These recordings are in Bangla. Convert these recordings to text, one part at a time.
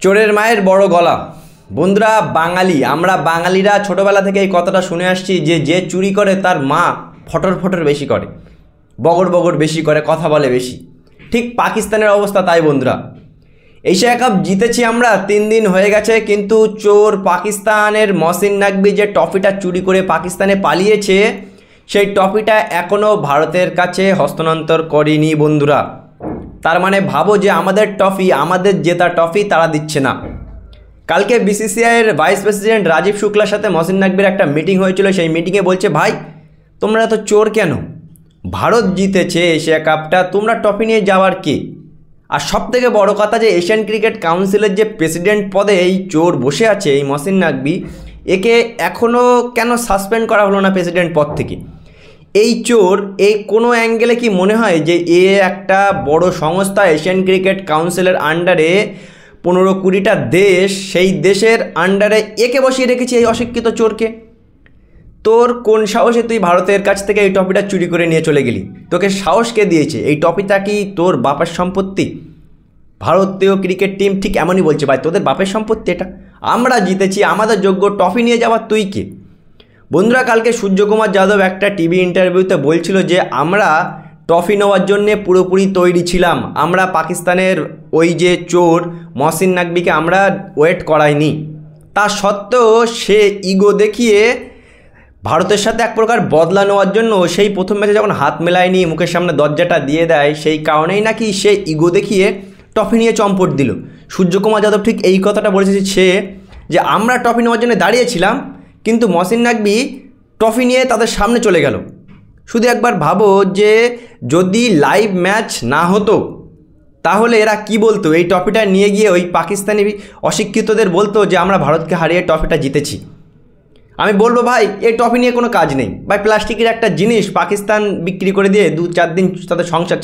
চোরের মায়ের বড় গলা। বন্ধুরা, আমরা বাঙালিরা ছোটোবেলা থেকে এই কথাটা শুনে আসছি যে যে চুরি করে তার মা ফটর ফটর বেশি করে, বগর বগর বেশি করে, কথা বলে বেশি। ঠিক পাকিস্তানের অবস্থা তাই বন্ধুরা। এশিয়া কাপ জিতেছি আমরা, 3 দিন হয়ে গেছে, কিন্তু চোর পাকিস্তানের মহসিন নাকভি যে ট্রফিটা চুরি করে পাকিস্তানে পালিয়েছে, সেই ট্রফিটা এখনও ভারতের কাছে হস্তান্তর করেনি বন্ধুরা। তার মানে ভাবো যে আমাদের ট্রফি, আমাদের জেতা ট্রফি তারা দিচ্ছে না। কালকে বিসিসিআইয়ের ভাইস প্রেসিডেন্ট রাজীব শুক্লার সাথে মহসিন নাকভির একটা মিটিং হয়েছিল। সেই মিটিংয়ে বলছে, ভাই তোমরা এত চোর কেন? ভারত জিতেছে এশিয়া কাপটা, তোমরা ট্রফি নিয়ে যাওয়ার কে? আর সবথেকে বড় কথা যে এশিয়ান ক্রিকেট কাউন্সিলের যে প্রেসিডেন্ট পদে এই চোর বসে আছে, এই মহসিন নাকভি, একে এখনও কেন সাসপেন্ড করা হলো না প্রেসিডেন্ট পদ থেকে? এই চোর এই কোনো অ্যাঙ্গেলে কি মনে হয় যে এ একটা বড় সংস্থা, এশিয়ান ক্রিকেট কাউন্সিলের আন্ডারে 15-20টা দেশ, সেই দেশের আন্ডারে একে বসিয়ে রেখেছে এই অশিক্ষিত চোরকে? তোর কোন সাহসে তুই ভারতের কাছ থেকে এই ট্রফিটা চুরি করে নিয়ে চলে গেলি? তোকে সাহস কে দিয়েছে? এই ট্রফিটা কি তোর বাপের সম্পত্তি? ভারতীয় ক্রিকেট টিম ঠিক এমনই বলছে, ভাই তোদের বাপের সম্পত্তি এটা, আমরা জিতেছি, আমাদের যোগ্য, ট্রফি নিয়ে যাওয়ার তুই কে? বন্ধুরা, কালকে সূর্যকুমার যাদব একটা টিভি ইন্টারভিউতে বলছিল যে আমরা ট্রফি নেওয়ার জন্যে পুরোপুরি তৈরি ছিলাম, আমরা পাকিস্তানের ওই যে চোর মহসিন নাকভিকে আমরা ওয়েট করাইনি। তা সত্ত্বেও সে ইগো দেখিয়ে ভারতের সাথে এক প্রকার বদলা নেওয়ার জন্য সেই প্রথম ম্যাচে যখন হাত মেলায়নি, মুখের সামনে দরজাটা দিয়ে দেয়, সেই কারণেই নাকি সে ইগো দেখিয়ে ট্রফি নিয়ে চম্পট দিল। সূর্যকুমার যাদব ঠিক এই কথাটা বলেছে সে, যে আমরা ট্রফি নেওয়ার জন্য দাঁড়িয়েছিলাম, কিন্তু মহসিন নাকভি ট্রফি নিয়ে তাদের সামনে চলে গেল। শুধু একবার ভাবো যে যদি লাইভ ম্যাচ না হতো তাহলে এরা কি বলতো? এই ট্রফিটা নিয়ে গিয়ে ওই পাকিস্তানি অশিক্ষিতদের বলতো যে আমরা ভারতকে হারিয়ে ট্রফিটা জিতেছি। আমি বলবো, ভাই এই ট্রফি নিয়ে কোনো কাজ নেই, ভাই প্লাস্টিকের একটা জিনিস পাকিস্তান বিক্রি করে দিয়ে 2-4 দিন তাদের সংসার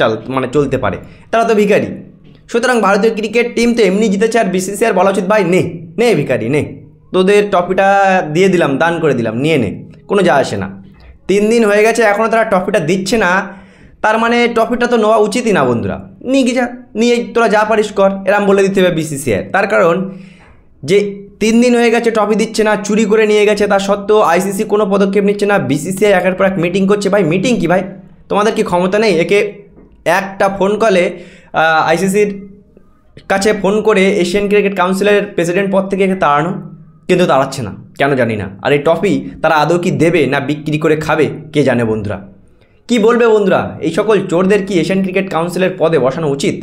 চলতে পারে, তারা তো ভিখারি। সুতরাং ভারতীয় ক্রিকেট টিম তো এমনি জিতেছে, আর বিসিসিআই বলা উচিত, ভাই নে ভিখারি নে, তোদের ট্রফিটা দিয়ে দিলাম, দান করে দিলাম, নিয়ে নে, কোনো যা আসে না। 3 দিন হয়ে গেছে, এখনও তারা ট্রফিটা দিচ্ছে না, তার মানে ট্রফিটা তো নেওয়া উচিতই না বন্ধুরা। নিয়ে তোরা যা পারিস কর, এরম বলে দিতে হবে বিসিসিআই। তার কারণ যে 3 দিন হয়ে গেছে ট্রফি দিচ্ছে না, চুরি করে নিয়ে গেছে, তা সত্ত্বেও আইসিসি কোনো পদক্ষেপ নিচ্ছে না। বিসিসিআই একের পর এক মিটিং করছে। ভাই মিটিং কি ভাই? তোমাদের কি ক্ষমতা নেই? একে একটা ফোন কলে আইসিসির কাছে ফোন করে এশিয়ান ক্রিকেট কাউন্সিলের প্রেসিডেন্ট পদ থেকে একে তাড়ানো, কিন্তু তাড়াচ্ছে না, কেন জানি না। আর এই ট্রফি তারা আদৌ কি দেবে না বিক্রি করে খাবে কে জানে বন্ধুরা। কি বলবে বন্ধুরা? এই সকল চোরদের কি এশিয়ান ক্রিকেট কাউন্সিলের পদে বসানো উচিত?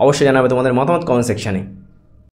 অবশ্যই জানাবে তোমাদের মতামত কমেন্ট সেকশানে।